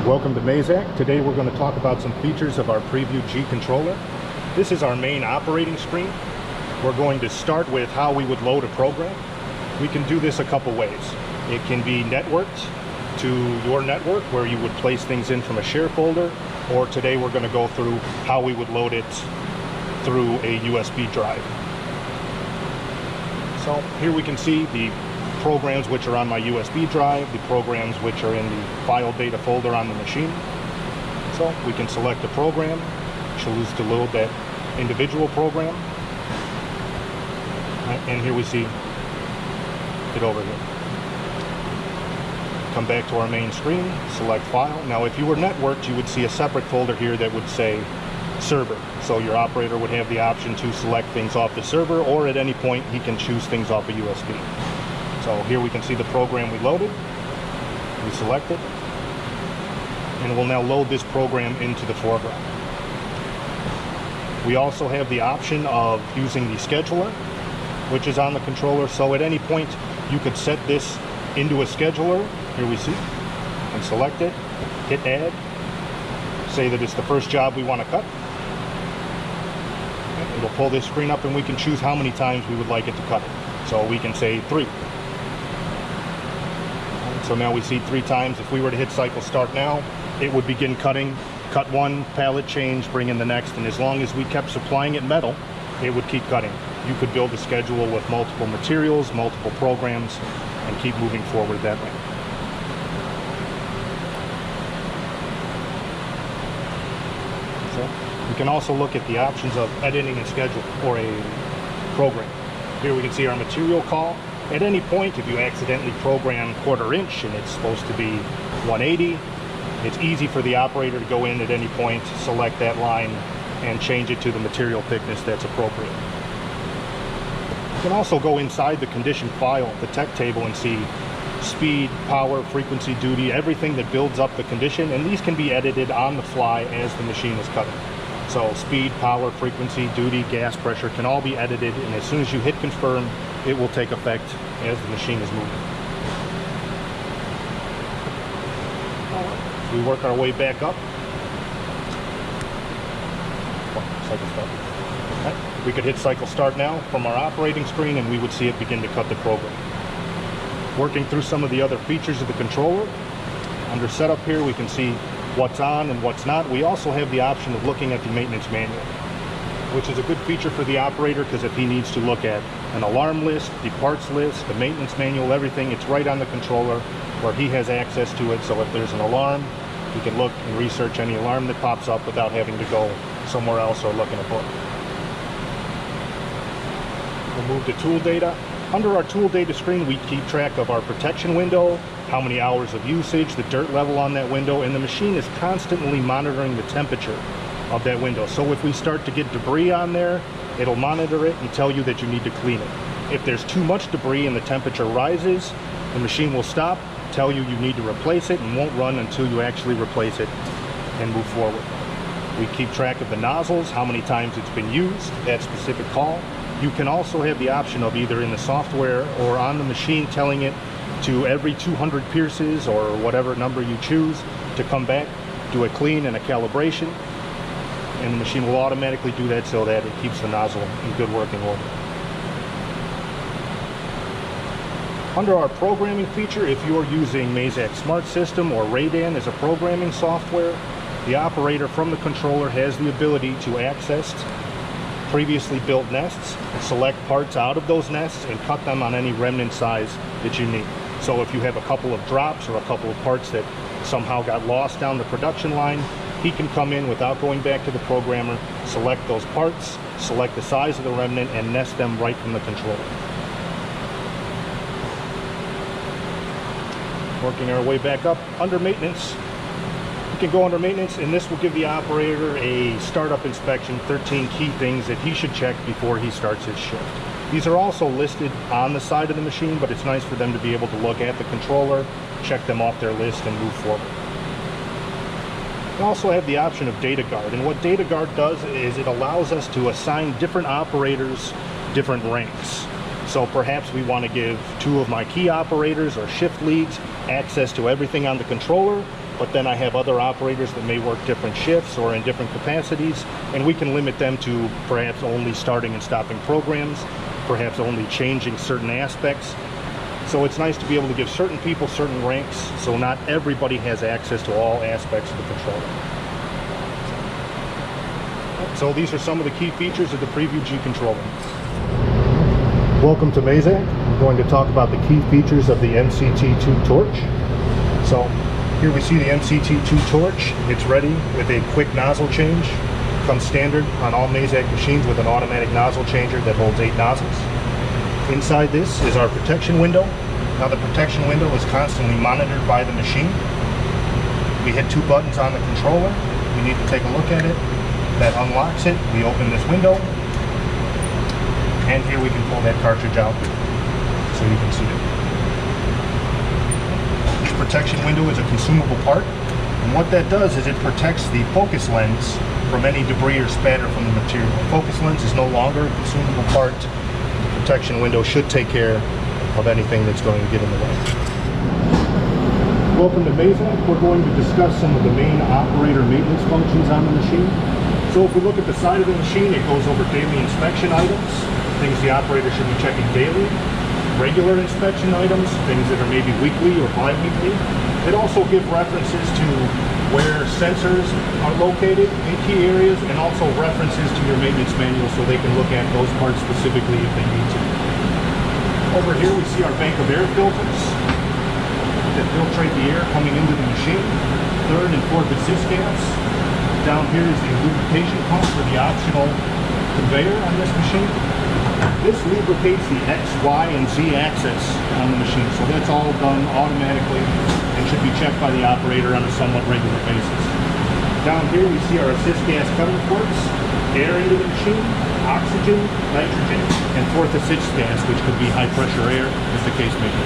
Welcome to Mazak. Today we're going to talk about some features of our Preview G controller. This is our main operating screen. We're going to start with how we would load a program. We can do this a couple ways. It can be networked to your network where you would place things in from a share folder, or today we're going to go through how we would load it through a USB drive. So here we can see the programs which are on my USB drive, the programs which are in the file data folder on the machine. So we can select a program, choose to load that individual program, and here we see it over here. Come back to our main screen, select file. Now if you were networked, you would see a separate folder here that would say server. So your operator would have the option to select things off the server, or at any point he can choose things off a USB. So here we can see the program we loaded. We select it, and we'll now load this program into the foreground. We also have the option of using the scheduler, which is on the controller. So at any point you could set this into a scheduler. Here we see, and select it, hit add, say that it's the first job we want to cut. It'll pull this screen up and we can choose how many times we would like it to cut it. So we can say 3. So now we see 3 times. If we were to hit cycle start now, it would begin cutting, cut 1, pallet change, bring in the next, and as long as we kept supplying it metal, it would keep cutting. You could build a schedule with multiple materials, multiple programs, and keep moving forward that way. So we can also look at the options of editing a schedule or a program. Here we can see our material call. At any point, if you accidentally program 1/4 inch and it's supposed to be 180, it's easy for the operator to go in at any point, select that line, and change it to the material thickness that's appropriate. You can also go inside the condition file, the tech table, and see speed, power, frequency, duty, everything that builds up the condition, and these can be edited on the fly as the machine is cutting. So speed, power, frequency, duty, gas pressure can all be edited, and as soon as you hit confirm, it will take effect as the machine is moving. We work our way back up. Cycle start. Right. We could hit cycle start now from our operating screen and we would see it begin to cut the program. Working through some of the other features of the controller, under setup here we can see what's on and what's not. We also have the option of looking at the maintenance manual, which is a good feature for the operator, because if he needs to look at an alarm list, the parts list, the maintenance manual, everything, it's right on the controller where he has access to it. So if there's an alarm, he can look and research any alarm that pops up without having to go somewhere else or look in a book. We'll move to tool data. Under our tool data screen, we keep track of our protection window, how many hours of usage, the dirt level on that window, and the machine is constantly monitoring the temperature of that window. So if we start to get debris on there, it'll monitor it and tell you that you need to clean it. If there's too much debris and the temperature rises, the machine will stop, tell you you need to replace it, and won't run until you actually replace it and move forward. We keep track of the nozzles, how many times it's been used, that specific call. You can also have the option of either in the software or on the machine telling it to every 200 pierces or whatever number you choose to come back, do a clean and a calibration, and the machine will automatically do that so that it keeps the nozzle in good working order. Under our programming feature, if you're using Mazak Smart System or Radan as a programming software, the operator from the controller has the ability to access previously built nests, select parts out of those nests, and cut them on any remnant size that you need. So if you have a couple of drops or a couple of parts that somehow got lost down the production line, he can come in without going back to the programmer, select those parts, select the size of the remnant, and nest them right from the controller. Working our way back up, under maintenance, we can go under maintenance, and this will give the operator a startup inspection, 13 key things that he should check before he starts his shift. These are also listed on the side of the machine, but it's nice for them to be able to look at the controller, check them off their list, and move forward. We also have the option of Data Guard, and what Data Guard does is it allows us to assign different operators different ranks. So perhaps we want to give 2 of my key operators or shift leads access to everything on the controller, but then I have other operators that may work different shifts or in different capacities, and we can limit them to perhaps only starting and stopping programs, perhaps only changing certain aspects. So it's nice to be able to give certain people certain ranks, so not everybody has access to all aspects of the controller. So these are some of the key features of the Preview G controller. Welcome to Mazak. I'm going to talk about the key features of the MCT2 torch. So here we see the MCT2 torch. It's ready with a quick nozzle change. Comes standard on all Mazak machines with an automatic nozzle changer that holds 8 nozzles. Inside this is our protection window. Now the protection window is constantly monitored by the machine. We hit 2 buttons on the controller. We need to take a look at it. That unlocks it. We open this window. And here we can pull that cartridge out so you can see it. This protection window is a consumable part, and what that does is it protects the focus lens from any debris or spatter from the material. The focus lens is no longer a consumable part. The protection window should take care of anything that's going to get in the way. Welcome to Mazak. We're going to discuss some of the main operator maintenance functions on the machine. So if we look at the side of the machine, it goes over daily inspection items, things the operator should be checking daily, regular inspection items, things that are maybe weekly or bi-weekly. It also gives references to where sensors are located in key areas, and also references to your maintenance manual so they can look at those parts specifically if they need to. Over here we see our bank of air filters that filtrate the air coming into the machine, 3rd and 4th assist gas. Down here is the lubrication pump for the optional conveyor on this machine. This lubricates the X, Y, and Z axis on the machine, so that's all done automatically and should be checked by the operator on a somewhat regular basis. Down here we see our assist gas cutting ports, air into the machine, oxygen, nitrogen, and 4th assist gas, which could be high pressure air, as the case may be.